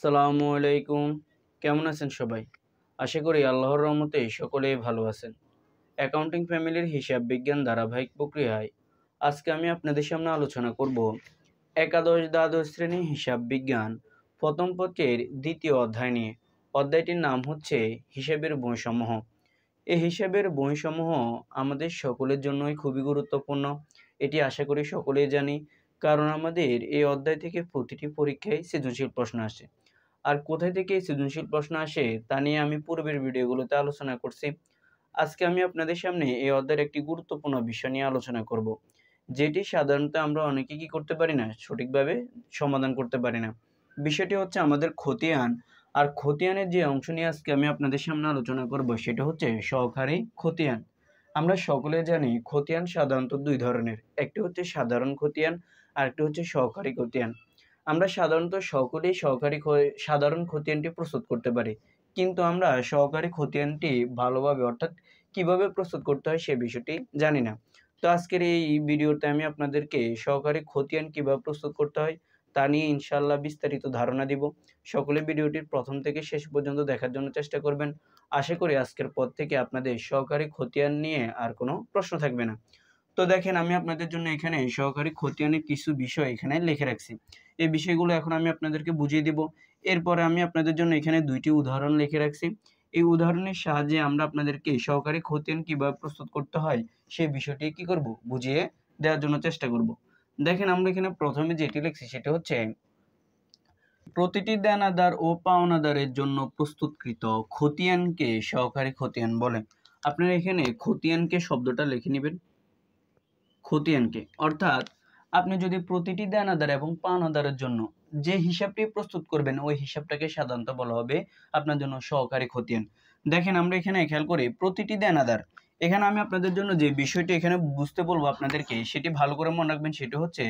আসসালামু আলাইকুম। কেমন আছেন সবাই? আশা করি আল্লাহর রহমতে সকলেই ভালো আছেন। অ্যাকাউন্টিং ফ্যামিলির হিসাব বিজ্ঞান ধারাবাহিক প্রক্রিয়ায় আজকে আমি আপনাদের সামনে আলোচনা করব একাদশ দ্বাদশ শ্রেণী হিসাব বিজ্ঞান প্রথম পত্রের দ্বিতীয় অধ্যায় নিয়ে। অধ্যায়টির নাম হচ্ছে হিসাবের বইসমূহ। এই হিসাবের বইসমূহ আমাদের সকলের জন্যই খুবই গুরুত্বপূর্ণ। এটি আশা করি সকলেই জানি, কারণ আমাদের এই অধ্যায় থেকে প্রতিটি পরীক্ষায় সৃজনশীল প্রশ্ন আসে। আর কোথায় থেকে সৃজনশীল প্রশ্ন আসে তা নিয়ে আমি পূর্বের ভিডিওগুলোতে আলোচনা করছি। আজকে আমি আপনাদের সামনে এই অধ্যায়ের একটি গুরুত্বপূর্ণ বিষয় নিয়ে আলোচনা করব, যেটি সাধারণত আমরা অনেকে কি করতে পারি না, সঠিকভাবে সমাধান করতে পারি না। বিষয়টি হচ্ছে আমাদের খতিয়ান। আর খতিয়ানের যে অংশ নিয়ে আজকে আমি আপনাদের সামনে আলোচনা করব সেটা হচ্ছে সহকারী খতিয়ান। আমরা সকলে জানি খতিয়ান সাধারণত দুই ধরনের, একটি হচ্ছে সাধারণ খতিয়ান আর একটি হচ্ছে সহকারী খতিয়ান। আমরা সাধারণত সকলেই সাধারণ খতিয়ানটি প্রস্তুত করতে পারি, কিন্তু আমরা সহকারী খতিয়ানটি ভালোভাবে অর্থাৎ কিভাবে প্রস্তুত করতে হয় সে বিষয়টি জানি না। তো আজকের এই ভিডিওতে আমি আপনাদেরকে সহকারী খতিয়ান কিভাবে প্রস্তুত করতে হয় তা নিয়ে ইনশাআল্লাহ বিস্তারিত ধারণা দিব। সকলে ভিডিওটির প্রথম থেকে শেষ পর্যন্ত দেখার জন্য চেষ্টা করবেন। আশা করি আজকের পর থেকে আপনাদের সহকারী খতিয়ান নিয়ে আর কোনো প্রশ্ন থাকবে না। তো দেখেন, আমি আপনাদের জন্য এখানে সহকারী খতিয়ানের কিছু বিষয় এখানে লিখে রাখছি। এই বিষয়গুলো এখন আমি আপনাদেরকে বুঝিয়ে দিব। এরপরে আমি আপনাদের জন্য এখানে দুইটি উদাহরণ লিখে রাখছি। এই উদাহরণের সাহায্যে আমরা আপনাদেরকে সহকারী খতিয়ান কিভাবে প্রস্তুত করতে হয় সেই বিষয়টি কি করব, বুঝিয়ে দেওয়ার জন্য চেষ্টা করব। দেখেন, আমরা এখানে প্রথমে যেটি লিখছি সেটা হচ্ছে প্রতিটি দেনাদার ও পাওনাদারের জন্য প্রস্তুতকৃত খতিয়ানকে সহকারী খতিয়ান বলে। আপনারা এখানে খতিয়ানকে শব্দটা লিখে নেবেন, খতিয়ানকে, অর্থাৎ আপনি যদি প্রতিটি দেনাদার এবং পাওনাদারের জন্য যে হিসাবটি প্রস্তুত করবেন ওই হিসাবটাকে সাধারণত বলা হবে আপনার জন্য সহকারী খতিয়ান। দেখেন, আমরা এখানে খেয়াল করি প্রতিটি দেনাদার, এখানে আমি আপনাদের জন্য যে বিষয়টি এখানে বুঝতে বলবো আপনাদেরকে সেটি ভালো করে মনে রাখবেন। সেটি হচ্ছে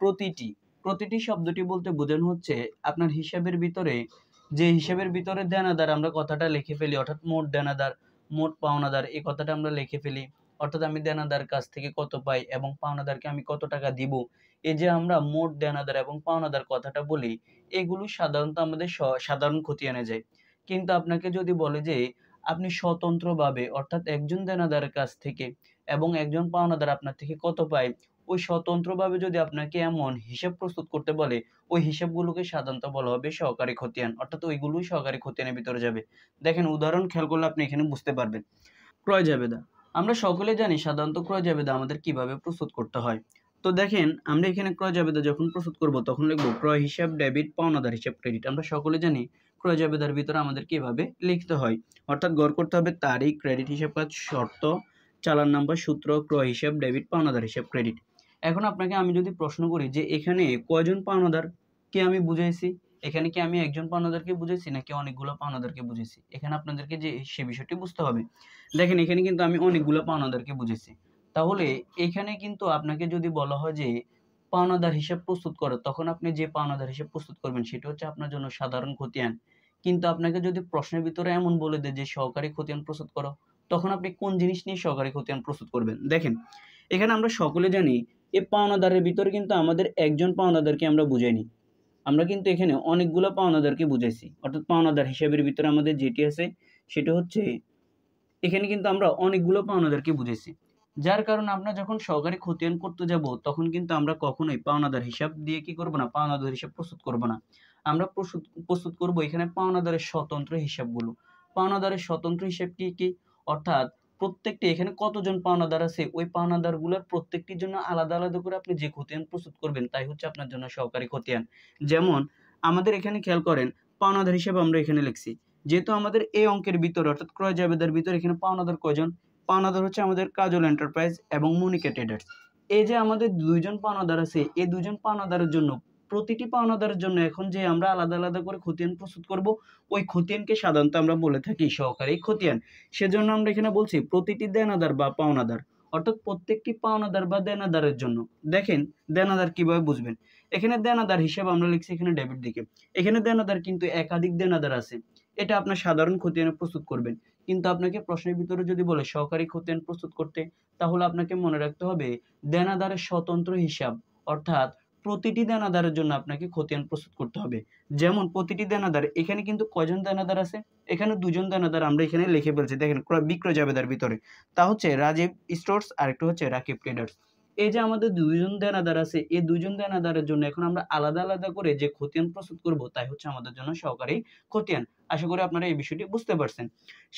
প্রতিটি। প্রতিটি শব্দটি বলতে বোঝানো হচ্ছে আপনার হিসাবের ভিতরে, যে হিসাবের ভিতরে দেনাদার আমরা কথাটা লিখে ফেলি, অর্থাৎ মোট দেনাদার মোট পাওনাদার এই কথাটা আমরা লিখে ফেলি, অর্থাৎ আমি দেনাদার কাছ থেকে কত পাই এবং পাওনাদারকে আমি কত টাকা দিব। এই যে আমরা মোট দেনাদার এবং পাওনাদার কথাটা বলি, এগুলো সাধারণত আমাদের সাধারণ খতিয়ানে যায়। কিন্তু আপনাকে যদি বলে যে আপনি স্বতন্ত্রভাবে, অর্থাৎ একজন দেনাদারের কাছ থেকে এবং একজন পাওনাদার আপনার থেকে কত পায়, ওই স্বতন্ত্রভাবে যদি আপনাকে এমন হিসাব প্রস্তুত করতে বলে, ওই হিসাবগুলোকে সাধারণত বলা হবে সহকারী খতিয়ান, অর্থাৎ ওইগুলোই সহকারী খতিয়ানের ভিতরে যাবে। দেখেন, উদাহরণ খেয়াল করলে আপনি এখানে বুঝতে পারবেন। ক্রয় জাবেদা, আমরা সকলে জানি সাধারণত ক্রয় জাবেদা আমাদের কিভাবে প্রস্তুত করতে হয়। তো দেখেন, আমরা এখানে ক্রয় জাবেদা যখন প্রস্তুত করব তখন লিখব ক্রয় হিসাব ডেবিট, পাওনাদার হিসাব ক্রেডিট। আমরা সকলে জানি ক্রয় জাবেদার ভিতরে আমাদের কিভাবে লিখতে হয়, অর্থাৎ গড় করতে হবে তারিখ, ক্রেডিট হিসাব কাজ, শর্ত, চালান নাম্বার, সূত্র, ক্রয় হিসাব ডেবিট, পাওনাদার হিসাব ক্রেডিট। এখন আপনাকে আমি যদি প্রশ্ন করি যে এখানে কয়জন পাওনাদার কে আমি বুঝাইছি, এখানে কি আমি একজন পাওনাদারকে বুঝাইছি নাকি অনেকগুলো পাওনাদারকে বুঝাইছি, এখানে আপনাদেরকে যে সে বিষয়টি বুঝতে হবে। দেখেন, এখানে কিন্তু আমি অনেকগুলো পাওনাদারকে বুঝেছি। তাহলে এখানে কিন্তু আপনাকে যদি বলা হয় যে পাওনাদার হিসাব প্রস্তুত করো, তখন আপনি যে পাওনাদার হিসাব প্রস্তুত করবেন সেটা হচ্ছে আপনার জন্য সাধারণ খতিয়ান। কিন্তু আপনাকে যদি প্রশ্নের ভিতরে এমন বলে দেয় যে সহকারী খতিয়ান প্রস্তুত করো, তখন আপনি কোন জিনিস নিয়ে সহকারী খতিয়ান প্রস্তুত করবেন। দেখেন, এখানে আমরা সকলে জানি এই পাওনাদারের ভিতরে কিন্তু আমাদের একজন পাওনাদারকে আমরা বুঝাইনি, আমরা কিন্তু এখানে অনেকগুলো পাওনাদারকে বুঝাইছি। অর্থাৎ পাওনাদার হিসাবের ভিতরে আমাদের যেটি আছে সেটা হচ্ছে এখানে কিন্তু আমরা অনেকগুলো পাওনাদারকে বুঝেছি। যার কারণে আমরা যখন সহকারী খতিয়ান করতে যাব তখন কিন্তু আমরা কখনোই পাওনাদার হিসাব দিয়ে কি করব না, পাওনাদার হিসাব প্রস্তুত করব না। আমরা প্রস্তুত করব এখানে পাওনাদারের স্বতন্ত্র হিসাবগুলো। পাওনাদারের স্বতন্ত্র হিসাব কি কি, অর্থাৎ প্রত্যেকটি এখানে কতজন পাওনাদার আছে ওই পাওনাদারগুলোর প্রত্যেকটির জন্য আলাদা আলাদা করে আপনি যে খতিয়ান প্রস্তুত করবেন তাই হচ্ছে আপনার জন্য সহকারী খতিয়ান। যেমন আমাদের এখানে খেয়াল করেন, পাওনাদার হিসাব আমরা এখানে লিখছি, যেহেতু আমাদের এই অঙ্কের ভিতরে অর্থাৎ ক্রয় জাবেদার ভিতরে এখানে পাওনাদার কয়জন, পাওনাদার হচ্ছে আমাদের কাজল এন্টারপ্রাইজ এবং মনিকা ট্রেডার্স। এই যে আমাদের দুইজন পাওনাদার আছে, এই দুইজন পাওনাদারের জন্য, প্রতিটি পাওনাদারের জন্য এখন যে আমরা আলাদা আলাদা করে খতিয়ান প্রস্তুত করব, ওই খতিয়ানকে সাধারণত আমরা বলে থাকি সহকারী খতিয়ান। সেজন্য আমরা এখানে বলছি প্রতিটি দেনাদার বা পাওনাদার, অর্থাৎ প্রত্যেকটি পাওনাদার বা দেনাদারের জন্য। দেখেন, দেনাদার কিভাবে বুঝবেন, এখানে দেনাদার হিসেবে আমরা লিখছি এখানে ডেবিট দিকে। এখানে দেনাদার কিন্তু একাধিক দেনাদার আছে, এটা আপনার সাধারণ খতিয়ানে প্রস্তুত করবেন। কিন্তু আপনাকে প্রশ্নের ভিতরে যদি বলে সহকারী খতিয়ান প্রস্তুত করতে, তাহলে আপনাকে মনে রাখতে হবে দেনাদারের স্বতন্ত্র হিসাব, অর্থাৎ প্রতিটি দেনাদারের জন্য আপনাকে খতিয়ান প্রস্তুত করতে হবে। যেমন প্রতিটি দেনাদার, এখানে কিন্তু কয়জন দেনাদার আছে? এখানে 2 জন দেনাদার আমরা এখানে লিখে ফেলছি। দেখেন ক্রয় বিক্রয় জাবেদার ভিতরে। তা হচ্ছে রাজীব স্টোরস আর একটা হচ্ছে রাকিব ট্রেডার্স। এই যে আমাদের 2 জন দেনাদার আছে, এই 2 জন দেনাদারের জন্য এখন আমরা আলাদা, আলাদা করে যে খতিয়ান প্রস্তুত করব তাই হচ্ছে আমাদের জন্য সহকারী খতিয়ান। আশা করি আপনারা এই বিষয়টি বুঝতে পারছেন।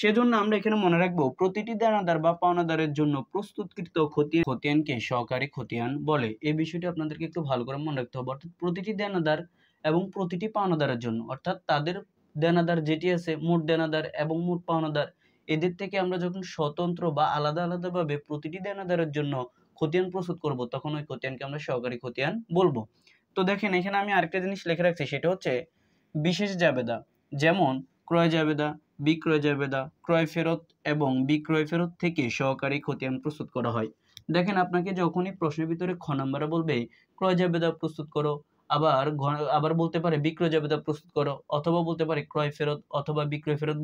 সেজন্য আমরা এখানে মনে রাখবো প্রতিটি দেনাদার বা পাওনাদারের জন্য প্রস্তুতকৃত খতিয়ানকে সহকারী খতিয়ান বলে। এই বিষয়টি আপনাদেরকে একটু ভালো করে মনে রাখতে হবে। অর্থাৎ প্রতিটি দেনাদার এবং প্রতিটি পাওনাদারের জন্য, অর্থাৎ তাদের দেনাদার যেটি আছে, মোট দেনাদার এবং মোট পাওনাদার, এদের থেকে আমরা যখন স্বতন্ত্র বা আলাদা আলাদাভাবে প্রতিটি দেনাদারের জন্য খতিয়ান প্রস্তুত করব, তখন ওই খতিয়ানকে আমরা সহকারী খতিয়ান বলবো। তো দেখেন এখানে আমি আরেকটা জিনিস লিখে রাখছি, সেটা হচ্ছে বিশেষ জাবেদা। যেমন ক্রয় জাবেদা, বিক্রয় জাবেদা, ক্রয় ফেরত এবং বিক্রয় ফেরত থেকে সহকারী খতিয়ান প্রস্তুত করা হয়। দেখেন আপনাকে যখনই প্রশ্নের ভিতরে খ নাম্বারে বলবে ক্রয় জাবেদা প্রস্তুত করো, আবার বলতে পারে বিক্রয় জাবেদা প্রস্তুত করো, অথবা বলতে পারে ক্রয় ফেরত অথবা বিক্রয় ফেরত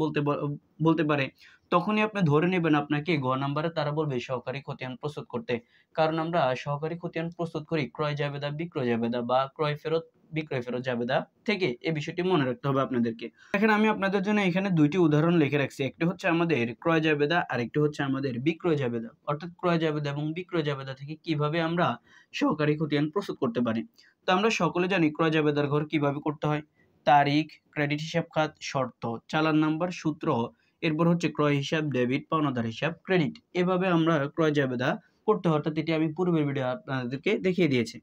বলতে পারে, তখনই আপনি ধরে নেবেন আপনাকে গ নাম্বারে তারা বলবে সহকারী খতিয়ান প্রস্তুত করতে। কারণ আমরা সহকারী খতিয়ান প্রস্তুত করি ক্রয় জাবেদা, বিক্রয় জাবেদা বা ক্রয় ফেরত, বিক্রয় ফেরত জাবেদা থেকে। এই বিষয়টি মনে রাখতে হবে আপনাদেরকে। দেখেন আমি আপনাদের জন্য এখানে 2টি উদাহরণ লিখে রাখছি। একটি হচ্ছে আমাদের ক্রয় জাবেদা আর একটি হচ্ছে আমাদের বিক্রয় জাবেদা। অর্থাৎ ক্রয় জাবেদা এবং বিক্রয় জাবেদা থেকে কিভাবে আমরা সহকারী খতিয়ান প্রস্তুত করতে পারি। তো আমরা সকলে জানি ক্রয় জাবেদার ঘর কিভাবে করতে হয়। তারিখ, ক্রেডিট হিসাব খাত, শর্ত, চালান নাম্বার, সূত্র, এরপর হচ্ছে ক্রয় হিসাব ডেবিট, পাওনাদার হিসাব ক্রেডিট। এভাবে আমরা ক্রয় জাবেদা করতে হয়। অর্থাৎ এটি আমি পূর্বের ভিডিও আপনাদেরকে দেখিয়ে দিয়েছি।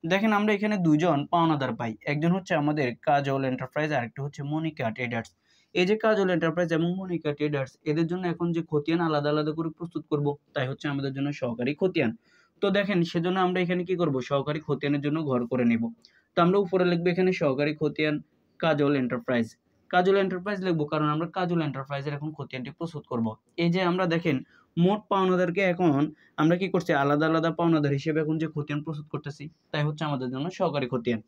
দেখেন আমরা এখানে 2 জন পাওনাদার পাই। একজন হচ্ছে আমাদের কাজল এন্টারপ্রাইজ আর একটা হচ্ছে মনিকা ট্রেডার্স। এই যে কাজল এন্টারপ্রাইজ এবং মনিকা ট্রেডার্স, এদের জন্য এখন যে খতিয়ান আলাদা আলাদা করে প্রস্তুত করব, তাই হচ্ছে আমাদের জন্য সহকারী খতিয়ান। তো দেখেন সেজন্য আমরা এখানে কি করব, সহকারী খতিয়ানের জন্য ঘর করে নেব। তো আমরা উপরে লিখবো এখানে সহকারী খতিয়ান কাজল এন্টারপ্রাইজ। কাজল এন্টারপ্রাইজ লিখবো কারণ আমরা কাজল এন্টারপ্রাইজের এখন খতিয়ানটি প্রস্তুত করব। এই যে আমরা দেখেন মোট পাওনাদারকে এখন আমরা কি করছি, আলাদা আলাদা পাওনাদার হিসেবে এখন যে খতিয়ান প্রস্তুত করতেছি, তাই হচ্ছে আমাদের জন্য সহকারী খতিয়ান।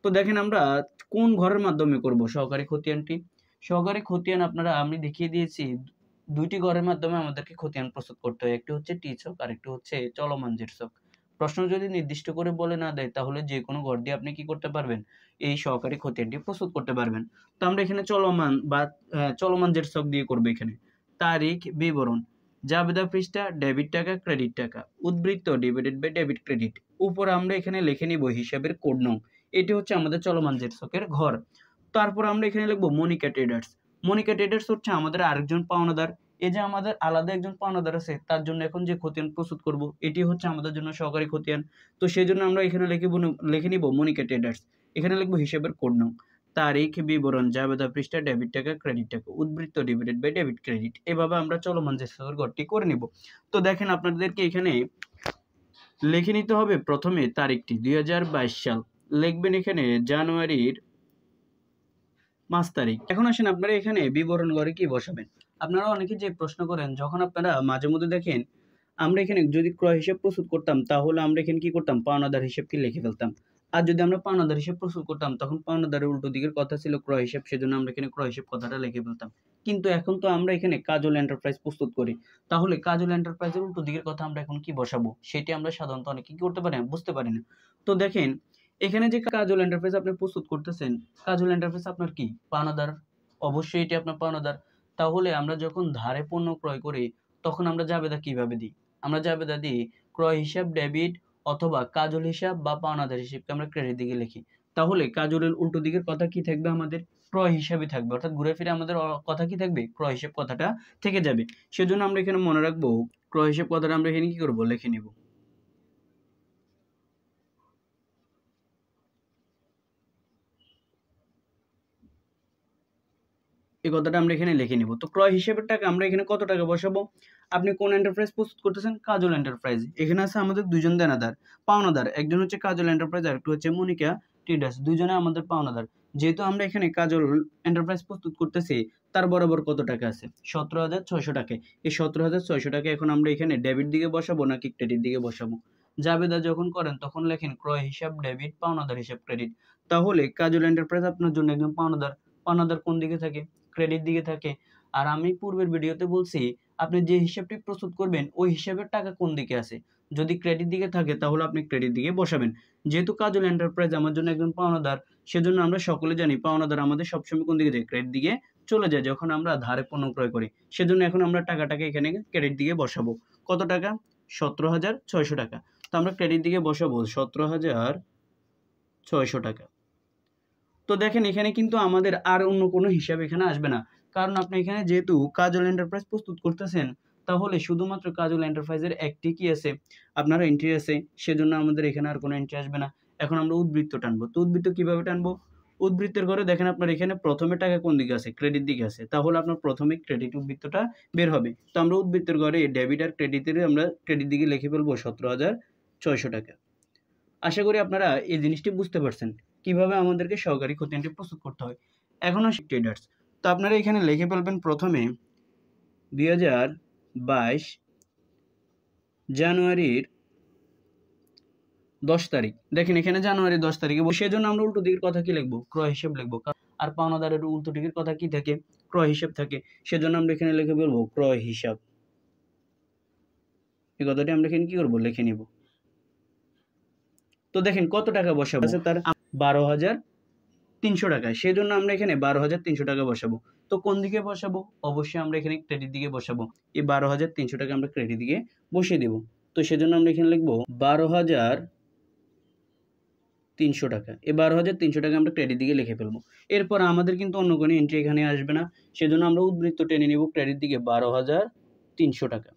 তো দেখেন আমরা কোন ঘরের মাধ্যমে করব সহকারী খতিয়ানটি। সহকারী খতিয়ান আমি দেখিয়ে দিয়েছি, 2টি ঘরের মাধ্যমে আমাদেরকে খতিয়ান প্রস্তুত করতে হয়। একটি হচ্ছে টি ছক আর একটি হচ্ছে চলমান জের ছক। প্রশ্ন যদি নির্দিষ্ট করে বলে না দেয়, তাহলে যে কোনো ঘর দিয়ে আপনি কি করতে পারবেন, এই সহকারী খতিয়ানটি প্রস্তুত করতে পারবেন। তো আমরা এখানে চলমান জের ছক দিয়ে করবো। এখানে তারিখ, বিবরণ, জাবেদা পৃষ্ঠা, ডেবিট টাকা, ক্রেডিট টাকা, উদ্বৃত্ত ডিভাইডেড বাই ডেবিট ক্রেডিট। উপরে আমরা এখানে লিখে নিব হিসাবের কোড নং। এটি হচ্ছে আমাদের চলমান জের ছকের ঘর। তারপর আমরা এখানে লিখবো মনিকা ট্রেডার্স। মনিকা ট্রেডার্স হচ্ছে আমাদের আরেকজন পাওনাদার। এই যে আমাদের আলাদা একজন পাওনাদার আছে, তার জন্য এখন যে খতিয়ান প্রস্তুত করব, এটি হচ্ছে আমাদের জন্য সহকারী খতিয়ান। তো সেই জন্য আমরা এখানে লিখে নিব মনিকা ট্রেডার্স। এখানে লিখবো হিসাবের কোড নং, তারিখ, বিবরণ, জাবেদা পৃষ্ঠা, ডেবিট টাকা, ক্রেডিট টাকা, উদ্বৃত্ত ডিভাইডেড বাই ডেবিট ক্রেডিট। এভাবে আমরা চলমান যে ঘরটি করে নিব। তো দেখেন আপনাদেরকে এখানে লিখে নিতে হবে প্রথমে তারিখটি 2022 সাল, লিখবেন এখানে জানুয়ারির 5 তারিখ। এখন আসেন আপনারা এখানে বিবরণ ঘরে কি বসাবেন। আপনারা অনেকে যে প্রশ্ন করেন, যখন আপনারা মাঝে মধ্যে দেখেন আমরা এখানে যদি ক্রয় হিসাব প্রস্তুত করতাম, তাহলে আমরা এখানে কি করতাম, পাওনাদার হিসাবকে লিখে ফেলতাম। আর যদি আমরা পাওনাদার হিসাব প্রস্তুত করতাম, তখন পাওনাদারের উল্টো দিকের কথা ছিল ক্রয় হিসাব, সেজন্য আমরা এখানে ক্রয় হিসাব কথাটা লিখে ফেলতাম। কিন্তু এখন তো আমরা এখানে কাজল এন্টারপ্রাইজ প্রস্তুত করি, তাহলে কাজল এন্টারপ্রাইজের উল্টো দিকের কথা আমরা এখন কি বসাবো, সেটি আমরা সাধারণত অনেকে কি করতে পারি না, বুঝতে পারি না। তো দেখেন এখানে যে কাজল এন্টারপ্রাইজ আপনি প্রস্তুত করতেছেন, কাজল এন্টারপ্রাইজ আপনার কি পাওনাদার, অবশ্যই এটি আপনার পাওনাদার। তাহলে আমরা যখন ধারে পণ্য ক্রয় করি, তখন আমরা জাবেদা কিভাবে দিই, আমরা জাবেদা দিই ক্রয় হিসাব ডেবিট অথবা কাজল হিসাব বা পাওনাদার হিসাবকে আমরা ক্রেডিট দিকে লিখি। তাহলে কাজলের উল্টো দিকের কথা কি থাকবে, আমাদের ক্রয় হিসাবই থাকবে। অর্থাৎ ঘুরে ফিরে আমাদের কথা কি থাকবে, ক্রয় হিসাব কথাটা থেকে যাবে। সেজন্য আমরা এখানে মনে রাখবো ক্রয় হিসাব কথাটা আমরা এখানে কি করবো, লিখে নিব। এই কথাটা আমরা এখানে লিখে নিব। তো ক্রয় হিসেবের টাকা আমরা এখানে কত টাকা বসাবো, আপনি কোন এন্টারপ্রাইজ প্রস্তুত করতেছেন, কাজল এন্টারপ্রাইজ। এখানে আছে আমাদের 2 জন দেনাদার পাওনাদার, একজন হচ্ছে কাজল এন্টারপ্রাইজ আর একটা হচ্ছে মনিকা ট্রেডার্স, দুজনে আমাদের পাওনাদার। যেহেতু আমরা এখানে কাজল এন্টারপ্রাইজ প্রস্তুত করতেছি, তার বরাবর কত টাকা আছে, 17,600 টাকা। এই 17,600 টাকা এখন আমরা এখানে ডেবিট দিকে বসাবো নাকি ক্রেডিট দিকে বসাবো। জাবেদা যখন করেন তখন লেখেন ক্রয় হিসাব ডেবিট, পাওনাদার হিসাব ক্রেডিট। তাহলে কাজল এন্টারপ্রাইজ আপনার জন্য একজন পাওনাদার। পাওনাদার কোন দিকে থাকে, ক্রেডিট দিকে থাকে। আর আমি পূর্বের ভিডিওতে বলছি আপনি যে হিসাবটি প্রস্তুত করবেন ওই হিসাবের টাকা কোন দিকে আছে। যদি ক্রেডিট দিকে থাকে তাহলে আপনি ক্রেডিট দিকে বসাবেন। যেহেতু কাজল এন্টারপ্রাইজ আমার জন্য একজন পাওনাদার, সেজন্য আমরা সকলে জানি পাওনাদার আমাদের সবসময় কোন দিকে যায়, ক্রেডিট দিকে চলে যায় যখন আমরা ধারে পণ্য ক্রয় করি। সেজন্য এখন আমরা টাকাটাকে এখানে ক্রেডিট দিকে বসাবো। কত টাকা? 17,600 টাকা। তো আমরা ক্রেডিট দিকে বসাবো 17,600 টাকা। তো দেখেন এখানে কিন্তু আমাদের আর অন্য কোনো হিসাব এখানে আসবে না, কারণ আপনি এখানে যেহেতু কাজল এন্টারপ্রাইজ প্রস্তুত করতেছেন, তাহলে শুধুমাত্র কাজল এন্টারপ্রাইজের একটি কি আছে, আপনার এন্ট্রি আছে, সেজন্য আমাদের এখানে আর কোনো এন্ট্রি আসবে না। এখন আমরা উদ্বৃত্ত টানবো। তো উদ্বৃত্ত কিভাবে টানবো? উদ্বৃত্তের ঘরে দেখেন আপনার এখানে প্রথমে টাকা কোন দিকে আছে, ক্রেডিট দিকে আছে, তাহলে আপনার প্রথমে ক্রেডিট উদ্বৃত্তটা বের হবে। তো আমরা উদ্বৃত্তের ঘরে ডেবিট আর ক্রেডিটের আমরা ক্রেডিট দিকে লিখে ফেলবো 17,600 টাকা। আশা করি আপনারা এই জিনিসটি বুঝতে পারছেন কিভাবে আমাদেরকে সহকারী খতিয়ানটি প্রস্তুত করতে হয়। এখন আসি ট্রেডার্স। তো আপনারা এখানে লিখে ফেলবেন প্রথমে 2022 জানুয়ারির 10 তারিখ। দেখেন এখানে জানুয়ারি 10 তারিখে, সেজন্য আমরা উল্টো দিকের কথা কি লিখবো? ক্রয় হিসেব লিখবো। আর পাওনাদারের উল্টো দিকের কথা কি থাকে? ক্রয় হিসেব থাকে। সেজন্য আমরা এখানে লিখে বলবো ক্রয় হিসাব। এই কথাটি আমরা এখানে কি করবো? লিখে নিব। তো দেখেন কত টাকা বসাবো আছে তার 12,300 টাকা। সেজন্য আমরা এখানে 12,300 টাকা বসাবো। তো কোন দিকে বসাবো? অবশ্যই আমরা এখানে ক্রেডিট দিকে বসাবো। এই 12,300 টাকা আমরা ক্রেডিট দিকে বসিয়ে দেব। তো সেজন্য আমরা এখানে লিখবো 12,300 টাকা। এই 12,300 টাকা আমরা ক্রেডিট দিকে লিখে ফেলবো। এরপর আমাদের কিন্তু অন্য কোনো এন্ট্রি এখানে আসবে না, সেজন্য আমরা উদ্বৃত্ত টেনে নেব ক্রেডিট দিকে 12,300 টাকা।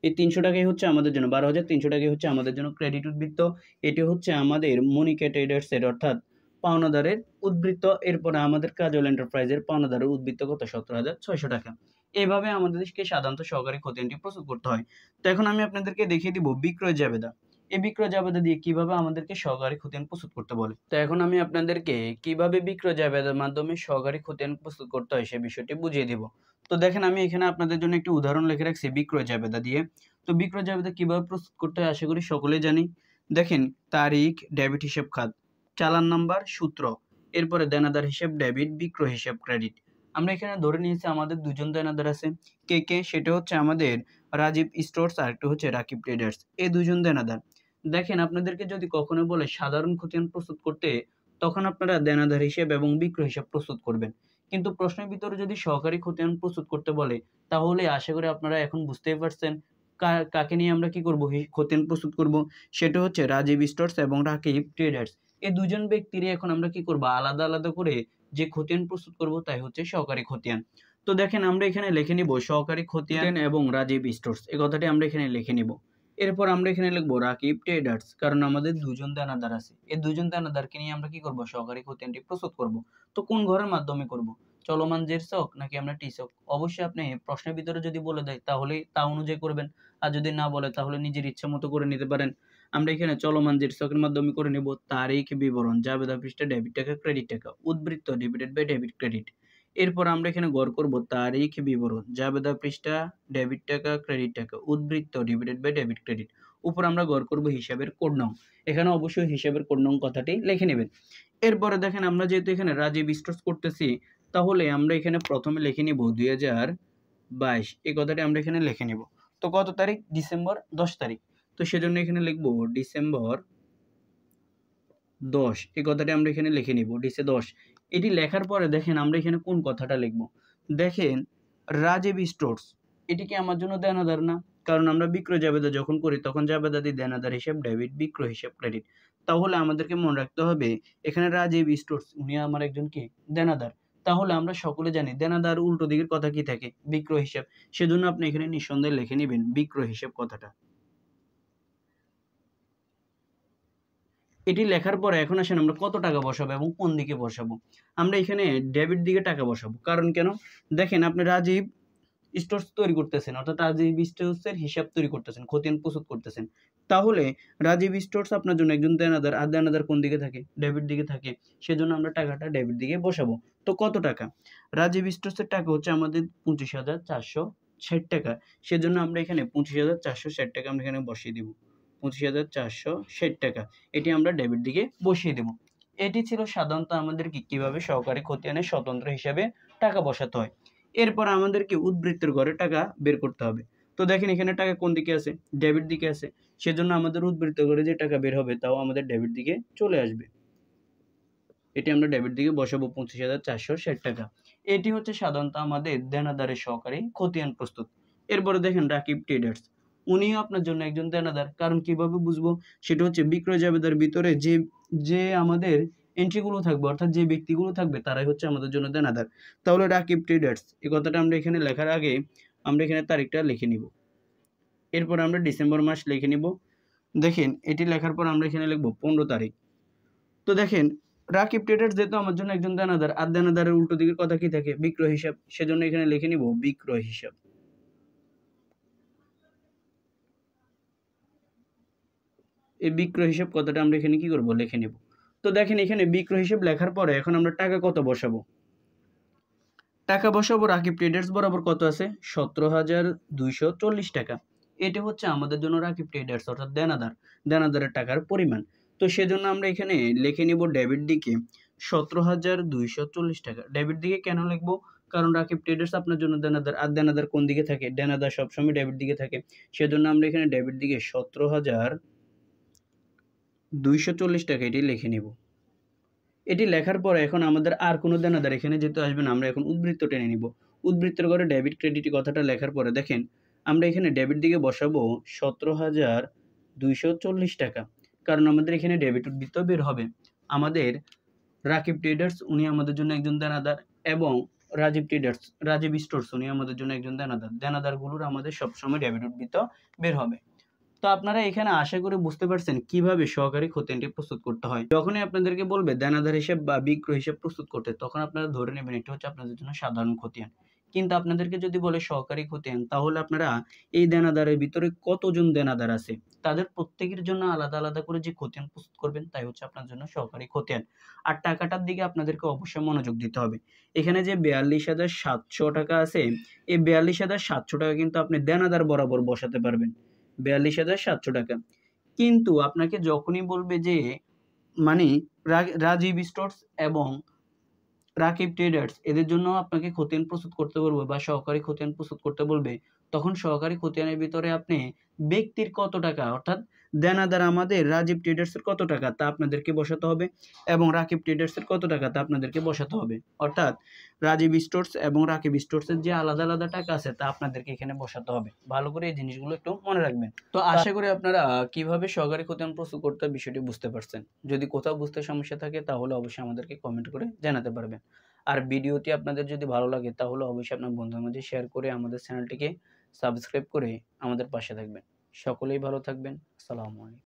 এই 300 টাকাই হচ্ছে আমাদের জন্য 12,300 টাকাই হচ্ছে আমাদের জন্য ক্রেডিট উদ্বৃত্ত। এটি হচ্ছে আমাদের মনিকা ট্রেডার্সের অর্থাৎ পাওনাদারের উদ্বৃত্ত। এরপরে আমাদের কাজল এন্টারপ্রাইজের পাওনাদারের উদ্বৃত্ত কত? 17,600 টাকা। এভাবে আমাদেরকে সাধারণত সহকারী খতিয়ানটি প্রস্তুত করতে হয়। তো এখন আমি আপনাদেরকে দেখিয়ে দিব বিক্রয় জাবেদা। এই বিক্রয় জাবেদা দিয়ে কিভাবে আমাদেরকে সহকারী খতিয়ান প্রস্তুত করতে বলে। তো এখন আমি আপনাদেরকে কিভাবে বিক্রয় জাবেদার মাধ্যমে সহকারী খতিয়ান প্রস্তুত করতে হয় সে বিষয়টি বুঝিয়ে দিব। তো দেখেন আমি এখানে আপনাদের জন্য একটি উদাহরণ লিখে রাখছি বিক্রয় জাবেদা দিয়ে। তো বিক্রয় জাবেদা কিভাবে প্রস্তুত করতে হয় আশা করি সকলেই জানি। দেখেন তারিখ ডেবিট হিসাব খাত, চালান নাম্বার, সূত্র, এরপরে দেনাদার হিসাব ডেবিট, বিক্রয় হিসাব ক্রেডিট। আমরা এখানে ধরে নিয়েছি আমাদের দুজন দেনাদার আছে। কে কে? সেটা হচ্ছে আমাদের রাজীব স্টোরস আর একটা হচ্ছে রাকিব ট্রেডার্স। এই দুজন দেনাদার। দেখেন আপনাদেরকে যদি কখনো বলে সাধারণ খতিয়ান প্রস্তুত করতে, তখন আপনারা দেনাদার হিসাব এবং বিক্রয় হিসাব প্রস্তুত করবেন। কিন্তু প্রশ্নের ভিতরে যদি সহকারী খতিয়ান প্রস্তুত করতে বলে, তাহলে আশা করি আপনারা এখন বুঝতেই পারছেন কাকে নিয়ে আমরা কি করব? খতিয়ান প্রস্তুত করব। সেটা হচ্ছে রাজীব স্টোরস এবং রাকিব ট্রেডার্স। এই দুজন ব্যক্তিরই এখন আমরা কি করব? আলাদা আলাদা করে যে খতিয়ান প্রস্তুত করব তাই হচ্ছে সহকারী খতিয়ান। তো দেখেন আমরা এখানে লিখে নিব সহকারী খতিয়ান এবং রাজীব স্টোরস, এই কথাটি আমরা এখানে লিখে নিব। এরপর আমরা এখানে লিখবো রাকিব ট্রেডার্স, কারণ আমাদের দুজন দেনাদার আছে। এই দুজন দেনাদারকে নিয়ে আমরা কি করব? সহকারী খতিয়ানটি প্রস্তুত করব। তো কোন ঘরের মাধ্যমে করব? চলমান জের ছক নাকি আমরা টি ছক? অবশ্যই আপনি প্রশ্নের ভিতরে যদি বলে দেয় তাহলে তা অনুযায়ী করবেন, আর যদি না বলে তাহলে নিজের ইচ্ছা মতো করে নিতে পারেন। আমরা এখানে চলমান জের ছকের মাধ্যমে করে নেব তারিখ বিবরণ, জাবেদা পৃষ্ঠা ডেবিট টাকা ক্রেডিট টাকা, উদ্বৃত্ত ডিবিটেড বাই ডেবিট ক্রেডিট। এরপর আমরা এখানে গড় করব তারিখ বিবরণ, জাবেদা পৃষ্ঠা ডেবিট টাকা ক্রেডিট টাকা, উদ্বৃত্ত ডিবিটেড বাই ডেবিট ক্রেডিট। উপর আমরা গড় করব হিসাবের কোড নং। এখানে অবশ্যই হিসাবের কোড নং কথাটি লিখে নেবেন। এরপরে দেখেন আমরা যেহেতু এখানে রাজীব স্টোরস করতেছি, তাহলে আমরা এখানে প্রথমে লিখে নিব 2022, এই কথাটি আমরা এখানে লিখে নিব। তো কত তারিখ? ডিসেম্বর 10 তারিখ। তো সেজন্য এখানে লিখব ডিসেম্বর 10, এই কথাটি আমরা এখানে লিখে নিব ডিসে 10। এটি লেখার পরে দেখেন আমরা এখানে কোন কথাটা লিখব। দেখেন রাজীব স্টোরস, এটি কি আমার জন্য দেনাদার না? কারণ আমরা বিক্রয় জাবেদা যখন করি তখন জাবেদাদি দেনাদার হিসাব ডেবিট, বিক্রয় হিসাব ক্রেডিট। তাহলে আমাদেরকে মনে রাখতে হবে এখানে রাজীব স্টোরস উনি আমার একজন কি? দেনাদার। তাহলে আমরা সকলে জানি দেনাদার উল্টো দিকের কথা কি থাকে? বিক্রয় হিসাব। সেজন্য আপনি এখানে নিঃসন্দেহে লিখে নেবেন বিক্রয় হিসাব কথাটা। এটি লেখার পরে এখন আসেন আমরা কত টাকা বসাবো এবং কোন দিকে বসাবো। আমরা এখানে ডেবিট দিকে টাকা বসাবো। কারণ কেন? দেখেন আপনি রাজীব স্টোরস তৈরি করতেছেন, অর্থাৎ রাজীব স্টোরসের হিসাব তৈরি করতেছেন, খতিয়ান প্রস্তুত করতেছেন। তাহলে রাজীব স্টোরস আপনার জন্য একজন দেনাদার, আর দেনাদার কোন দিকে থাকে? ডেবিট দিকে থাকে। সেজন্য আমরা টাকাটা ডেবিট দিকে বসাবো। তো কত টাকা? রাজীব স্টোরসের টাকা হচ্ছে আমাদের 25,460 টাকা। সেজন্য আমরা এখানে 25,460 টাকা আমরা এখানে বসিয়ে দিব। 25,460 টাকা এটি আমরা ডেবিট দিকে বসিয়ে দেব। এটি ছিল সাধারণত আমাদের কিভাবে সহকারী খতিয়ানের স্বতন্ত্র হিসাবে টাকা বসাতে হয়। এরপর আমাদেরকে উদ্বৃত্তের ঘরে টাকা বের করতে হবে। তো দেখেন এখানে টাকা কোন দিকে আছে, ডেবিট দিকে আছে, সেজন্য আমাদের উদ্বৃত্ত করে যে টাকা বের হবে তাও আমাদের ডেবিট দিকে চলে আসবে। এটি আমরা ডেবিট দিকে বসাবো 25,460 টাকা। এটি হচ্ছে সাধারণত আমাদের দেনাদারের সহকারী খতিয়ান প্রস্তুত। এরপরে দেখেন রাকিব ট্রেডার্স, উনিও আপনার জন্য একজন দেনাদার। কারণ কিভাবে বুঝবো, সেটা হচ্ছে বিক্রয় জাবেদার ভিতরে যে যে আমাদের এন্ট্রিগুলো থাকবে, অর্থাৎ যে ব্যক্তিগুলো থাকবে তারাই হচ্ছে আমাদের জন্য দেনাদার। তাহলে রাকিব ট্রেডার্স এই কথাটা আমরা এখানে লেখার আগে আমরা এখানে তারিখটা লিখে নিব। এরপর আমরা ডিসেম্বর মাস লিখে নিব। দেখেন এটি লেখার পর আমরা এখানে লিখব 15 তারিখ। তো দেখেন রাকিব ট্রেডার্স যেহেতু আমার জন্য একজন দেনাদার, আর দেনাদারের উল্টো দিকের কথা কি থাকে, বিক্রয় হিসাব, সেজন্য এখানে লিখে নিব বিক্রয় হিসাব। এই বিক্রয় হিসাব কথাটা আমরা এখানে কি করব, লিখে নিব। তো দেখেন এখানে বিক্রয় হিসাব লেখার পরে এখন আমরা টাকা কত বসাবো, টাকা বসাবো রাকিব ট্রেডার্স বরাবর কত আছে, 17,240 টাকা। এটা হচ্ছে আমাদের জন্য রাকিব ট্রেডার্স অর্থাৎ দেনাদারের টাকার পরিমাণ। তো সেজন্য আমরা এখানে লিখে নিব ডেবিট দিকে 17,240 টাকা। ডেবিট দিকে কেন লিখবো, কারণ রাকিব ট্রেডার্স আপনার জন্য দেনাদার, আর দেনাদার কোন দিকে থাকে, দেনাদার সবসময় ডেবিট দিকে থাকে। সেজন্য আমরা এখানে ডেবিট দিকে 17,240 টাকা এটি লিখে নিব। এটি লেখার পরে এখন আমাদের আর কোনো দেনাদার এখানে যেতে আসবে না, আমরা এখন উদ্বৃত্ত টেনে নিব। উদ্বৃত্তের ঘরে ডেবিট ক্রেডিট কথাটা লেখার পরে দেখেন আমরা এখানে ডেবিট দিকে বসাবো 17,240 টাকা, কারণ আমাদের এখানে ডেবিট উদ্বৃত্ত বের হবে। আমাদের রাকিব ট্রেডার্স উনি আমাদের জন্য একজন দেনাদার, এবং রাজীব স্টোর্স উনি আমাদের জন্য একজন দেনাদারগুলোর আমাদের সবসময় ডেবিট উদ্বৃত্ত বের হবে। তো আপনারা এখানে আশা করি বুঝতে পারছেন কিভাবে সহকারী খতিয়ানটি প্রস্তুত করতে হয়। যখনই আপনাদেরকে বলবে দেনাদার হিসাব বা বিক্রয় হিসাব প্রস্তুত করতে, তখন আপনারা ধরে নেবেন এটা হচ্ছে আপনাদের জন্য সাধারণ খতিয়ান। কিন্তু আপনাদেরকে যদি বলে সহকারী খতিয়ান, তাহলে আপনারা এই দেনাদারের ভিতরে কতজন দেনাদার আছে তাদের প্রত্যেকের জন্য আলাদা আলাদা করে যে খতিয়ান প্রস্তুত করবেন, তাই হচ্ছে আপনার জন্য সহকারী খতিয়ান। আর টাকাটার দিকে আপনাদেরকে অবশ্যই মনোযোগ দিতে হবে। এখানে যে 42,700 টাকা আছে, এই 42,700 টাকা কিন্তু আপনি দেনাদার বরাবর বসাতে পারবেন, 42,700 টাকা। কিন্তু আপনাকে যখনই বলবে যে মানে রাজীব স্টোর্স এবং রাকিব ট্রেডার্স এদের জন্য আপনাকে খতিয়ান প্রস্তুত করতে বলবে বা সহকারী খতিয়ান প্রস্তুত করতে বলবে, তখন সহকারী খতিয়ানের ভিতরে আপনি ব্যক্তির কত টাকা, অর্থাৎ দেনাদার আমাদের রাজীব ট্রেডার্সের কত টাকা তা আপনাদেরকে বসাতে হবে, এবং রাকিব ট্রেডার্সের কত টাকা তা আপনাদেরকে বসাতে হবে। অর্থাৎ রাজীব স্টোর্স এবং রাকিব স্টোর্সের যে আলাদা আলাদা টাকা আছে তা আপনাদেরকে এখানে বসাতে হবে। ভালো করে এই জিনিসগুলো একটু মনে রাখবেন। তো আশা করি আপনারা কিভাবে সহকারী খতিয়ান প্রস্তুত করতে হয় বিষয়টি বুঝতে পারছেন। যদি কোথাও বুঝতে সমস্যা থাকে তাহলে অবশ্যই আমাদেরকে কমেন্ট করে জানাতে পারবেন। আর ভিডিওটি আপনাদের যদি ভালো লাগে তাহলে অবশ্যই আপনার বন্ধুদের মধ্যে শেয়ার করে আমাদের চ্যানেলটিকে সাবস্ক্রাইব করে আমাদের পাশে থাকবেন। সকলেই ভালো থাকবেন। আসসালামু আলাইকুম।